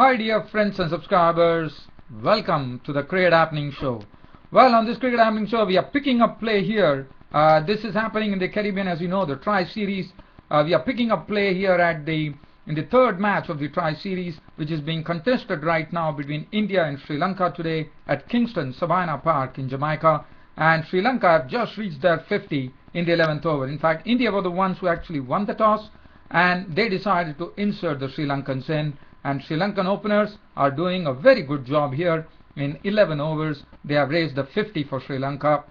Hi dear friends and subscribers, welcome to the Cricket Happening Show. Well, on this Cricket Happening Show we are picking up play here. This is happening in the Caribbean, as you know, the Tri-Series. We are picking up play here in the third match of the Tri-Series, which is being contested right now between India and Sri Lanka today at Kingston Sabina Park in Jamaica. And Sri Lanka have just reached their 50 in the 11th over. In fact, India were the ones who actually won the toss, and they decided to insert the Sri Lankans in. And Sri Lankan openers are doing a very good job here. In 11 overs, they have raised the 50 for Sri Lanka.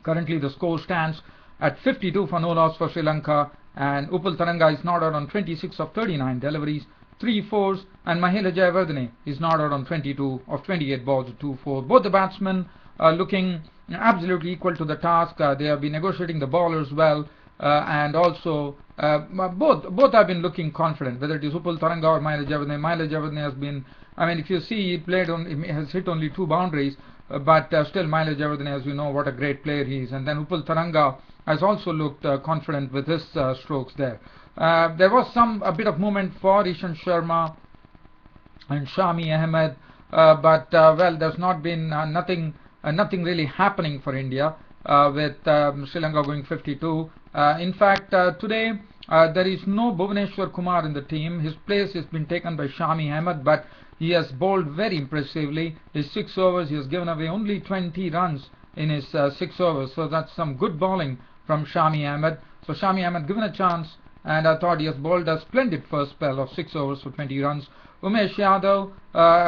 Currently, the score stands at 52 for no loss for Sri Lanka. And Tharanga is not out on 26 of 39 deliveries, 3 fours, and Jayawardene is not out on 22 of 28 balls, 2 4. Both the batsmen are looking absolutely equal to the task. They have been negotiating the bowlers well, and also both have been looking confident, whether it is Tharanga or Jayawardene has been, I mean, if you see, he has hit only 2 boundaries, but still Jayawardene, as you know, what a great player he is. And then Tharanga has also looked confident with his strokes there. There was a bit of movement for Ishant Sharma and Shami Ahmed, but well, there's not been nothing really happening for India, with Sri Lanka going 52. In fact, today there is no Bhuvaneshwar Kumar in the team. His place has been taken by Shami Ahmed, but he has bowled very impressively. His 6 overs, he has given away only 20 runs in his 6 overs, so that's some good bowling from Shami Ahmed. So Shami Ahmed given a chance, and I thought he has bowled a splendid first spell of 6 overs for 20 runs. Umesh Yadav,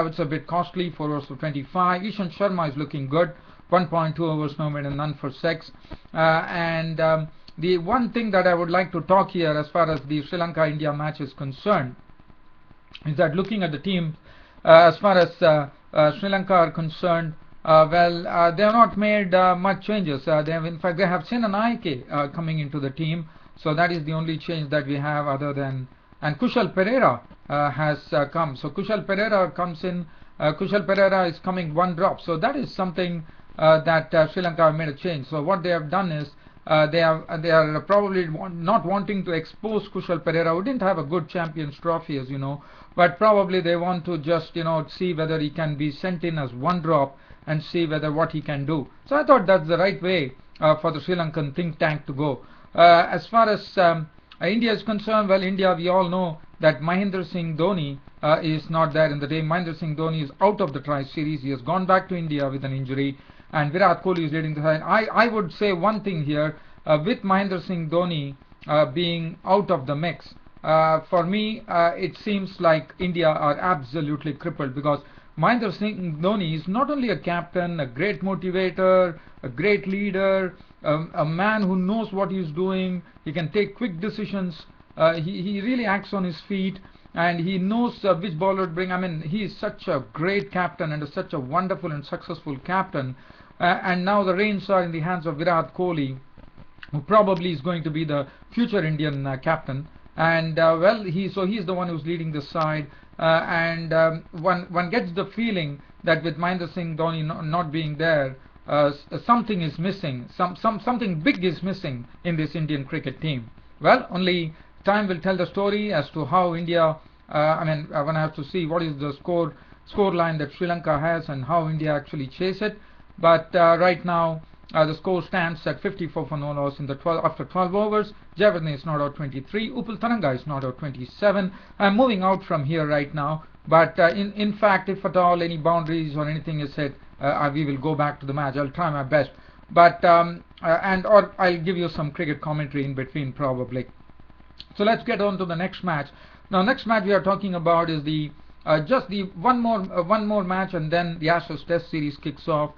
it's a bit costly, 4 overs for 25. Ishant Sharma is looking good, 1.2 overs, no made and none for 6. The one thing that I would like to talk here as far as the Sri Lanka-India match is concerned is that looking at the team, as far as Sri Lanka are concerned, well, they have not made much changes. In fact, they have Senan Aike coming into the team, so that is the only change that we have, other than, and Kushal Perera has come. So Kushal Perera comes in. Kushal Perera is coming 1 drop, so that is something that Sri Lanka have made a change. So what they have done is they are probably not wanting to expose Kushal Perera, who didn't have a good Champions Trophy, as you know, but probably they want to just see whether he can be sent in as 1 drop and see what he can do. So I thought that's the right way for the Sri Lankan think tank to go. As far as India is concerned, well, India, we all know that Mahendra Singh Dhoni is not there in the team. Mahendra Singh Dhoni is out of the Tri-Series. He has gone back to India with an injury, and Virat Kohli is leading the side. I would say one thing here, with Mahendra Singh Dhoni being out of the mix, for me it seems like India are absolutely crippled, because Mahendra Singh Dhoni is not only a captain, a great motivator, a great leader, a man who knows what he's doing. He can take quick decisions. He really acts on his feet, and he knows which bowler to bring. I mean, he is such a great captain and such a wonderful and successful captain. And now the reins are in the hands of Virat Kohli, who probably is going to be the future Indian captain. And well, he's the one who's leading the side. One gets the feeling that with Mahendra Singh Dhoni not being there, something is missing. Something big is missing in this Indian cricket team. Well, only time will tell the story as to how India. I mean, I have to see what is the score line that Sri Lanka has and how India actually chase it. But right now, the score stands at 54 for no loss in the after 12 overs. Jayawardene is not out 23. Tharanga is not out 27. I'm moving out from here right now. But in fact, if at all any boundaries or anything is hit, we will go back to the match. I'll try my best. But or I'll give you some cricket commentary in between probably. So let's get on to the next match. Now, next match we are talking about is just the one more match, and then the Ashes Test Series kicks off.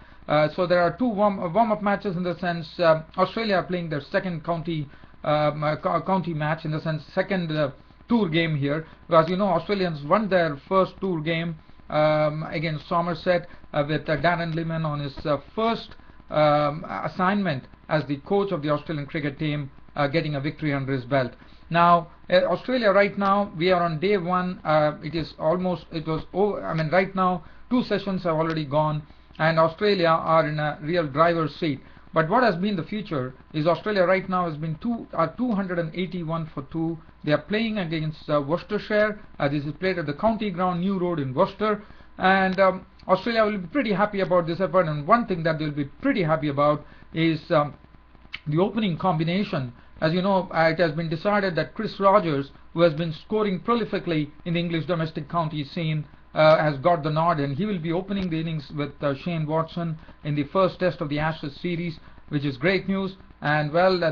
So there are 2 warm-up matches, in the sense Australia are playing their second county match, in the sense second tour game here, because you know Australians won their first tour game against Somerset with Darren Lehmann on his first assignment as the coach of the Australian cricket team, getting a victory under his belt. Now Australia, right now we are on day 1. Right now 2 sessions have already gone, and Australia are in a real driver's seat. But what has been the future is Australia right now has been 281 for 2. They are playing against Worcestershire. This is played at the County Ground, New Road in Worcester. And Australia will be pretty happy about this effort. And one thing that they'll be pretty happy about is the opening combination. As you know, it has been decided that Chris Rogers, who has been scoring prolifically in the English domestic county scene, has got the nod, and he will be opening the innings with Shane Watson in the first test of the Ashes series, which is great news. And well,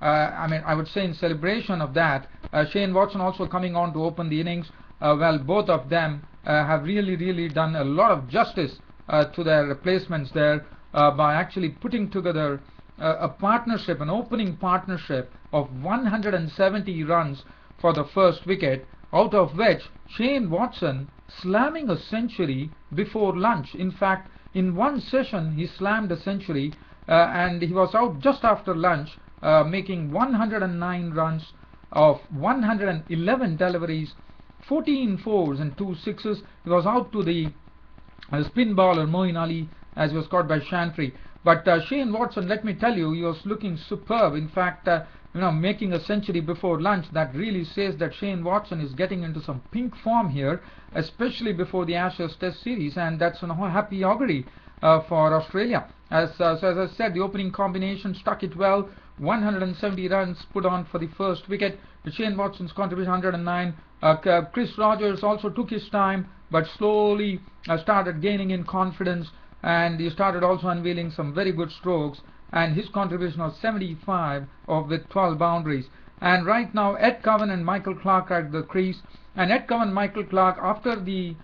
I would say in celebration of that, Shane Watson also coming on to open the innings. Well, both of them have really done a lot of justice to their replacements there by actually putting together a partnership, an opening partnership of 170 runs for the first wicket, out of which Shane Watson slamming a century before lunch. In fact, in one session he slammed a century, and he was out just after lunch, making 109 runs of 111 deliveries, 14 fours and 2 sixes. He was out to the spin bowler Moeen Ali, as he was caught by Chantry. But Shane Watson, let me tell you, he was looking superb. In fact, making a century before lunch, that really says that Shane Watson is getting into some pink form here, especially before the Ashes Test series, and that's a happy augury for Australia. So as I said, the opening combination stuck it well. 170 runs put on for the first wicket. Shane Watson's contribution 109. Chris Rogers also took his time, but slowly started gaining in confidence, and he started also unveiling some very good strokes, and his contribution was 75 with 12 boundaries. And right now Ed Cowan and Michael Clarke are at the crease, and Ed Cowan and Michael Clarke, after the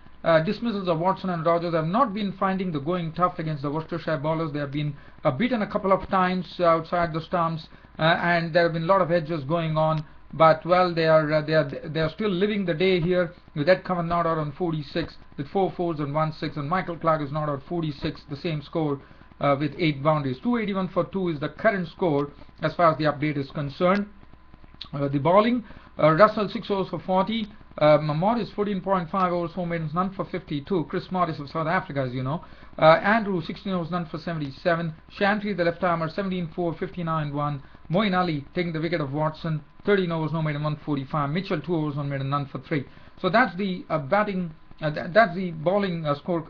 dismissals of Watson and Rogers, have not been finding the going tough against the Worcestershire bowlers. They have been beaten a couple of times outside the stumps, and there have been a lot of edges going on. But well, they are still living the day here, with Ed Cowan not out on 46 with 4 fours and 1 6, and Michael Clarke is not out 46, the same score with 8 boundaries. 281 for 2 is the current score as far as the update is concerned. The bowling, Russell 6 overs for 40, Morris 14.5 overs, 4 maidens, none for 52. Chris Morris of South Africa, as you know. Andrew 16 overs, none for 77. Chantry, the left armer, 17-4, 59-1. Moeen Ali taking the wicket of Watson, 13 overs, no maiden, 145. Mitchell 2 overs, 1 maiden, none for 3. So that's the batting. That's the bowling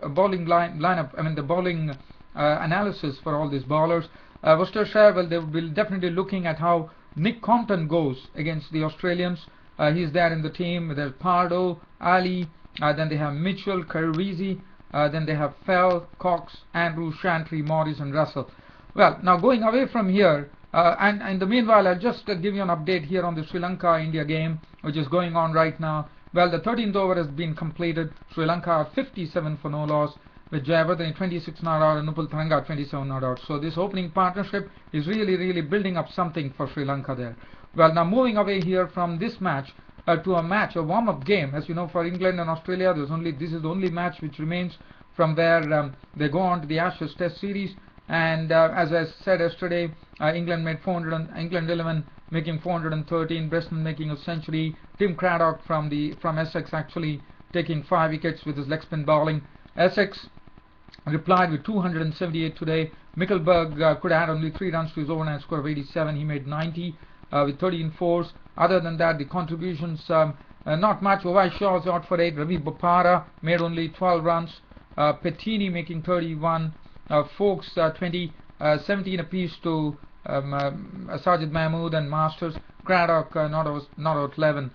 bowling lineup. I mean the bowling analysis for all these bowlers. Worcestershire, well, they will be definitely looking at how Nick Compton goes against the Australians. He's there in the team. There's Pardo, Ali, then they have Mitchell, Carrizi, then they have Fell, Cox, Andrew, Chantry, Morris and Russell. Well, now going away from here, and in the meanwhile, I'll just give you an update here on the Sri Lanka-India game, which is going on right now. Well, the 13th over has been completed. Sri Lanka are 57 for no loss, with Jayawardene 26 not out and Tharanga 27 not out. So this opening partnership is really building up something for Sri Lanka there. Well, now moving away here from this match to a warm-up game. As you know, for England and Australia, this is the only match which remains from where they go on to the Ashes Test series. And as I said yesterday, England made 400. England 11 making 413. Preston making a century. Tim Craddock from Essex actually taking 5 wickets with his leg spin bowling. Essex replied with 278 today. Mickelberg could add only 3 runs to his overnight score of 87. He made 90 with 13 fours. Other than that, the contributions not much. Ovai Shaw was out for 8. Ravi Bopara made only 12 runs. Pettini making 31. Folks 20, 17 apiece to Sajid Mahmood and Masters. Craddock not out 11.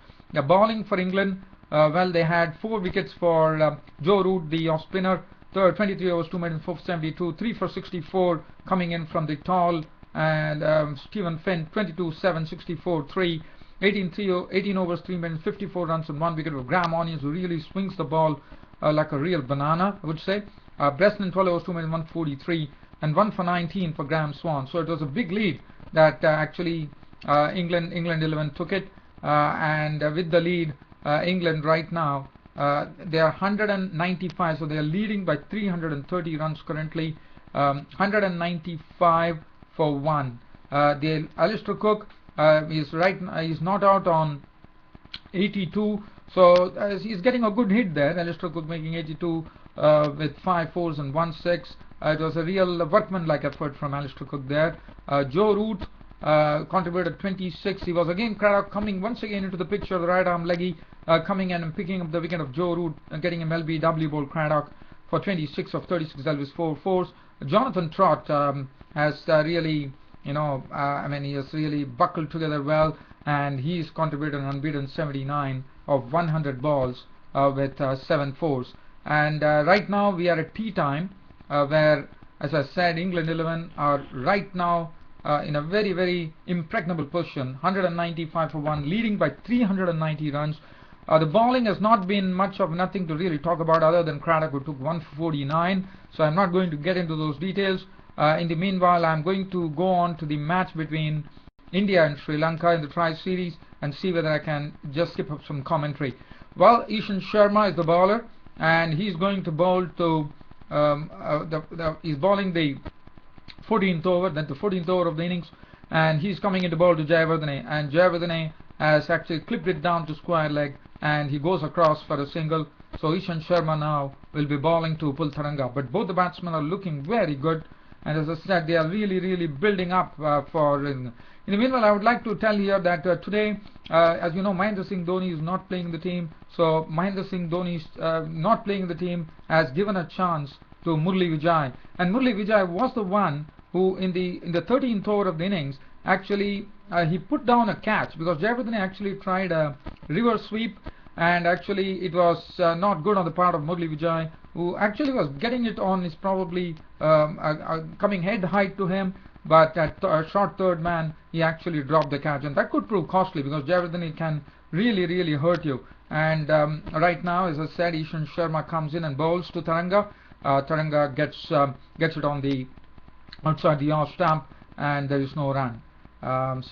Bowling for England, well, they had 4 wickets for Joe Root, the off spinner. 23 overs, 2 maidens, 4 for 72, 3 for 64 coming in from the tall, and Stephen Finn 22, 7, 64, 3. 18 overs, 3 maidens, 54 runs and 1 wicket of Graham Onions, who really swings the ball like a real banana, I would say. Preston 12 overs, 2 maidens, 143, and 1 for 19 for Graham Swan. So it was a big lead that actually England 11 took it, and with the lead, England right now they are 195, so they are leading by 330 runs currently. 195 for 1. The Alistair Cook is not out on 82 So he's getting a good hit there. Alistair Cook making 82 with 5 fours and 1 6. It was a real workman-like effort from Alistair Cook there. Joe Root contributed 26. He was again Craddock coming once again into the picture. The right arm leggy coming in and picking up the wicket of Joe Root and getting him LBW ball Craddock for 26 of 36 Elvis 4 fours. Jonathan Trott has really, he has really buckled together well, and he's contributed an unbeaten 79 of 100 balls with 7 fours. And right now we are at tea time, where, as I said, England 11 are right now in a very, very impregnable position, 195 for 1, leading by 390 runs. The bowling has not been much of nothing to really talk about other than Craddock, who took 149, so I'm not going to get into those details. In the meanwhile, I'm going to go on to the match between India and Sri Lanka in the Tri-Series and see whether I can just skip up some commentary. Well, Ishan Sharma is the bowler, and he's going to bowl to he's bowling the 14th over, then the 14th over of the innings, and he's coming into bowl to Jayawardene, and Jayawardene has actually clipped it down to square leg, and he goes across for a single. So Ishan Sharma now will be bowling to Upul Tharanga, but both the batsmen are looking very good, and as I said, they are really, really building up in the meanwhile, I would like to tell here that today, as you know, Mahendra Singh Dhoni is not playing in the team. So Mahendra Singh Dhoni not playing in the team has given a chance to Murli Vijay, and Murli Vijay was the one who in the 13th over of the innings actually he put down a catch, because Jayawardene actually tried a reverse sweep, and actually it was not good on the part of Murli Vijay, who actually was getting it on his probably coming head height to him, but at short third man he actually dropped the catch, and that could prove costly because Jayawardene can really, really hurt you. And right now, as I said, Ishan Sharma comes in and bowls to Tharanga. Tharanga gets it on the outside the off stump, and there is no run.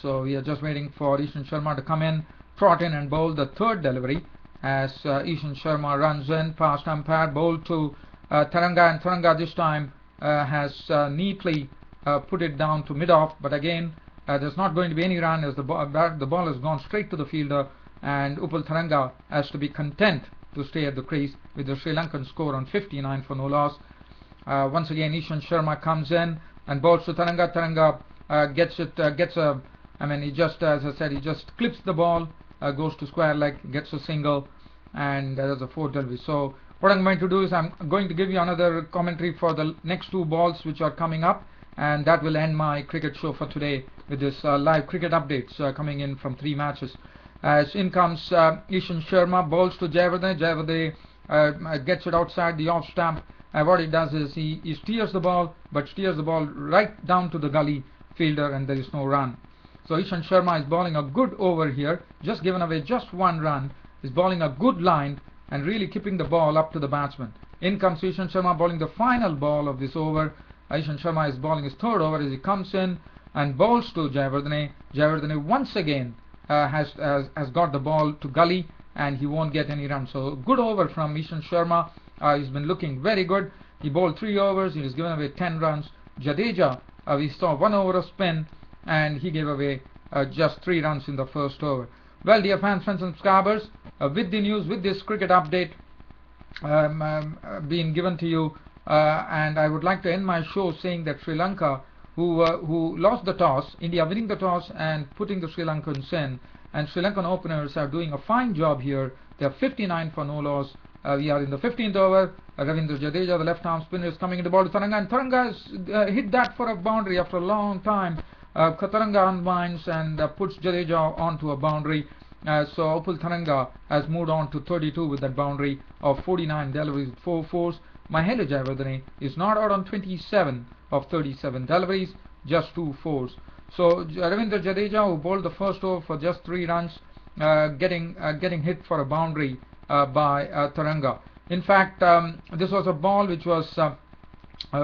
So we are just waiting for Ishan Sharma to come in, trot in and bowl the third delivery as Ishan Sharma runs in past umpire, bowl to Tharanga, and Tharanga this time has neatly put it down to mid-off, but again there's not going to be any run as the ball has gone straight to the fielder, and Upul Tharanga has to be content to stay at the crease with the Sri Lankan score on 59 for no loss. Once again Ishan Sharma comes in and bowls to Tharanga. Tharanga he just, as I said, he just clips the ball, goes to square leg, gets a single, and there's a fourth delivery. So what I'm going to do is I'm going to give you another commentary for the next two balls which are coming up, and that will end my cricket show for today with this live cricket updates coming in from 3 matches. As in comes Ishan Sharma, bowls to Jayawardene. Jayawardene gets it outside the off stump, and what he does is he steers the ball, but steers the ball right down to the gully fielder, and there is no run. So Ishan Sharma is bowling a good over here, just given away just 1 run. He's bowling a good line and really keeping the ball up to the batsman. In comes Ishan Sharma bowling the final ball of this over. Ishan Sharma is bowling his third over as he comes in and bowls to Jayawardene. Jayawardene once again has got the ball to gully, and he won't get any run. So good over from Ishan Sharma. He's been looking very good. He bowled 3 overs. He has given away 10 runs. Jadeja, we saw 1 over of spin, and he gave away just 3 runs in the first over. Well, dear fans, friends and subscribers, with the news, with this cricket update being given to you, and I would like to end my show saying that Sri Lanka, who lost the toss, India winning the toss and putting the Sri Lankans in, and Sri Lankan openers are doing a fine job here. They are 59 for no loss. We are in the 15th over. Ravindra Jadeja, the left arm spinner, is coming in the ball to Tharanga, and Tharanga has hit that for a boundary after a long time. Tharanga unwinds and puts Jadeja onto a boundary. So Upul Tharanga has moved on to 32 with that boundary of 49 deliveries with 4 fours. Mahela Jayawardene is not out on 27 of 37 deliveries, just 2 fours. So Ravindra Jadeja, who bowled the first over for just 3 runs, getting hit for a boundary by Tharanga. In fact, this was a ball which was a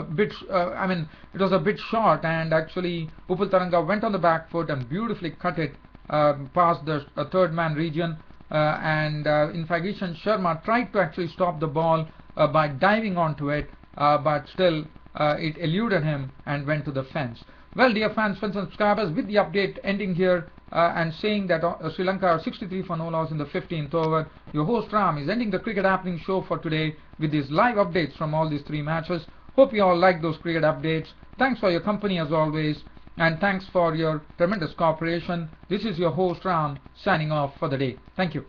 bit, it was a bit short, and actually Upul Tharanga went on the back foot and beautifully cut it past the third man region, and in fact Ishan Sharma tried to actually stop the ball by diving onto it, but still it eluded him and went to the fence. Well, dear fans, friends and subscribers, with the update ending here, and saying that Sri Lanka are 63 for no loss in the 15th over. Your host Ram is ending the Cricket Happening show for today with these live updates from all these 3 matches. Hope you all like those cricket updates. Thanks for your company as always, and thanks for your tremendous cooperation. This is your host Ram signing off for the day. Thank you.